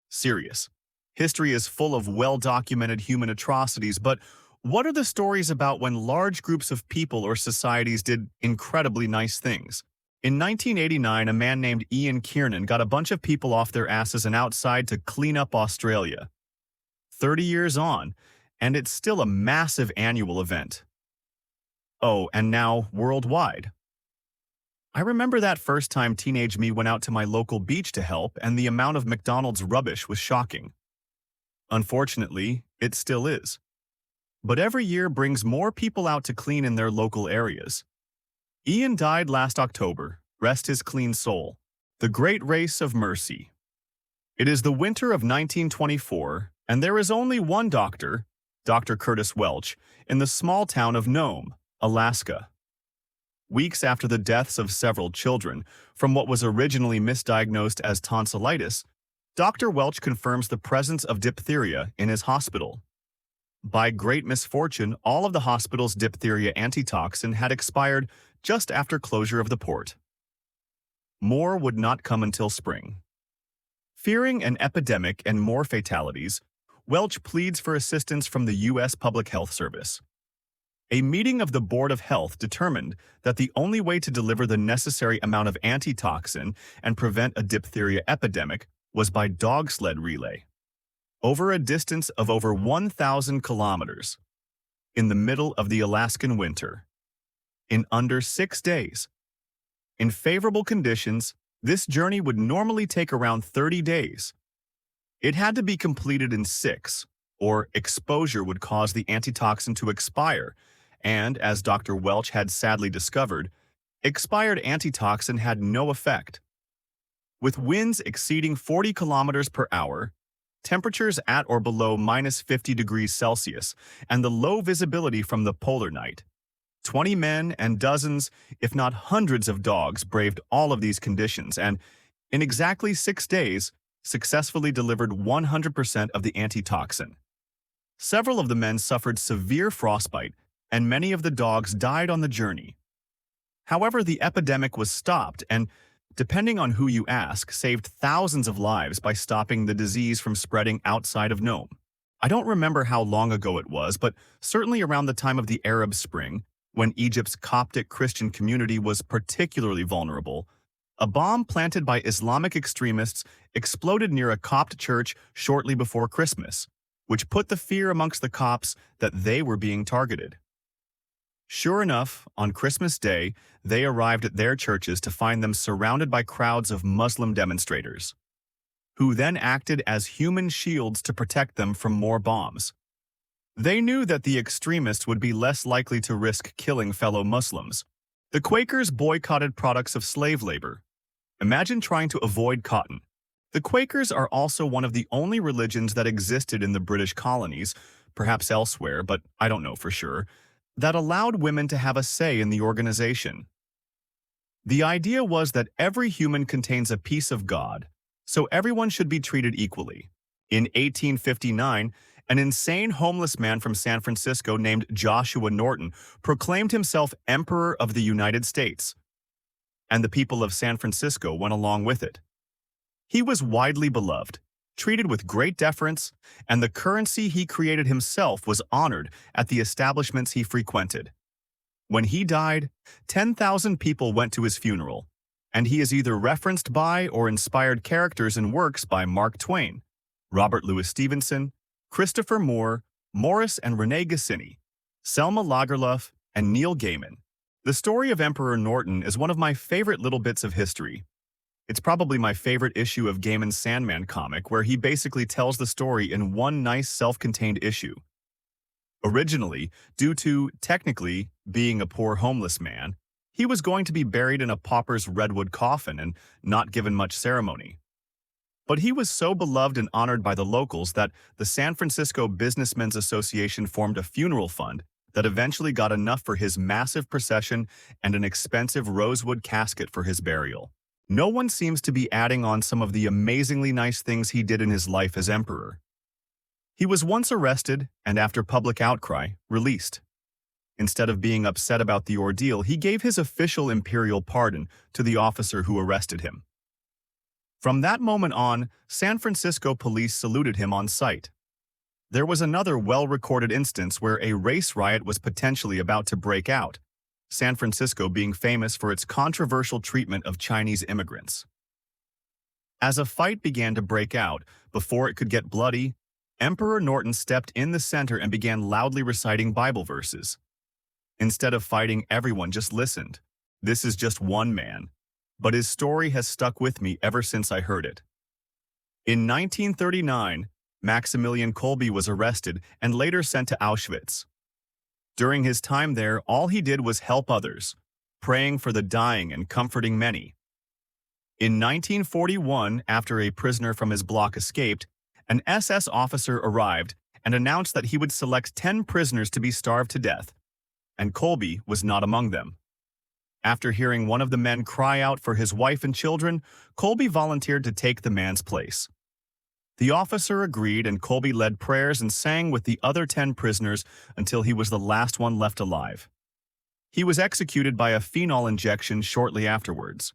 Serious. History is full of well-documented human atrocities, but what are the stories about when large groups of people or societies did incredibly nice things? In 1989, a man named Ian Kiernan got a bunch of people off their asses and outside to clean up Australia. 30 years on, and it's still a massive annual event. Oh, and now worldwide. I remember that first time teenage me went out to my local beach to help, and the amount of McDonald's rubbish was shocking. Unfortunately, it still is. But every year brings more people out to clean in their local areas. Ian died last October, rest his clean soul. The Great Race of Mercy. It is the winter of 1924, and there is only one doctor, Dr. Curtis Welch, in the small town of Nome, Alaska. Weeks after the deaths of several children from what was originally misdiagnosed as tonsillitis, Dr. Welch confirms the presence of diphtheria in his hospital. By great misfortune, all of the hospital's diphtheria antitoxin had expired just after closure of the port. More would not come until spring. Fearing an epidemic and more fatalities, Welch pleads for assistance from the U.S. Public Health Service. A meeting of the Board of Health determined that the only way to deliver the necessary amount of antitoxin and prevent a diphtheria epidemic was by dog sled relay, over a distance of over 1,000 kilometers, in the middle of the Alaskan winter, in under 6 days. In favorable conditions, this journey would normally take around 30 days. It had to be completed in 6, or exposure would cause the antitoxin to expire, and, as Dr. Welch had sadly discovered, expired antitoxin had no effect. With winds exceeding 40 kilometers per hour, temperatures at or below -50 degrees Celsius, and the low visibility from the polar night, 20 men and dozens, if not hundreds of dogs braved all of these conditions and, in exactly 6 days, successfully delivered 100% of the antitoxin. Several of the men suffered severe frostbite, and many of the dogs died on the journey. However, the epidemic was stopped and, depending on who you ask, saved thousands of lives by stopping the disease from spreading outside of Nome. I don't remember how long ago it was, but certainly around the time of the Arab Spring, when Egypt's Coptic Christian community was particularly vulnerable, a bomb planted by Islamic extremists exploded near a Copt church shortly before Christmas, which put the fear amongst the Copts that they were being targeted. Sure enough, on Christmas Day, they arrived at their churches to find them surrounded by crowds of Muslim demonstrators, who then acted as human shields to protect them from more bombs. They knew that the extremists would be less likely to risk killing fellow Muslims. The Quakers boycotted products of slave labor. Imagine trying to avoid cotton. The Quakers are also one of the only religions that existed in the British colonies, perhaps elsewhere, but I don't know for sure, that allowed women to have a say in the organization. The idea was that every human contains a piece of God, so everyone should be treated equally. In 1859, an insane homeless man from San Francisco named Joshua Norton proclaimed himself Emperor of the United States, and the people of San Francisco went along with it. He was widely beloved, treated with great deference, and the currency he created himself was honored at the establishments he frequented. When he died, 10,000 people went to his funeral, and he is either referenced by or inspired characters in works by Mark Twain, Robert Louis Stevenson, Christopher Moore, Morris and Renee Goscinny, Selma Lagerlöf, and Neil Gaiman. The story of Emperor Norton is one of my favorite little bits of history. It's probably my favorite issue of Gaiman's Sandman comic, where he basically tells the story in one nice self-contained issue. Originally, due to, technically, being a poor homeless man, he was going to be buried in a pauper's redwood coffin and not given much ceremony. But he was so beloved and honored by the locals that the San Francisco Businessmen's Association formed a funeral fund that eventually got enough for his massive procession and an expensive rosewood casket for his burial. No one seems to be adding on some of the amazingly nice things he did in his life as emperor. He was once arrested and, after public outcry, released. Instead of being upset about the ordeal, he gave his official imperial pardon to the officer who arrested him. From that moment on, San Francisco police saluted him on sight. There was another well-recorded instance where a race riot was potentially about to break out, San Francisco being famous for its controversial treatment of Chinese immigrants. As a fight began to break out, before it could get bloody, Emperor Norton stepped in the center and began loudly reciting Bible verses. Instead of fighting, everyone just listened. This is just one man, but his story has stuck with me ever since I heard it. In 1939, Maximilian Kolbe was arrested and later sent to Auschwitz. During his time there, all he did was help others, praying for the dying and comforting many. In 1941, after a prisoner from his block escaped, an SS officer arrived and announced that he would select 10 prisoners to be starved to death, and Kolbe was not among them. After hearing one of the men cry out for his wife and children, Kolbe volunteered to take the man's place. The officer agreed, and Kolbe led prayers and sang with the other 10 prisoners until he was the last one left alive. He was executed by a phenol injection shortly afterwards.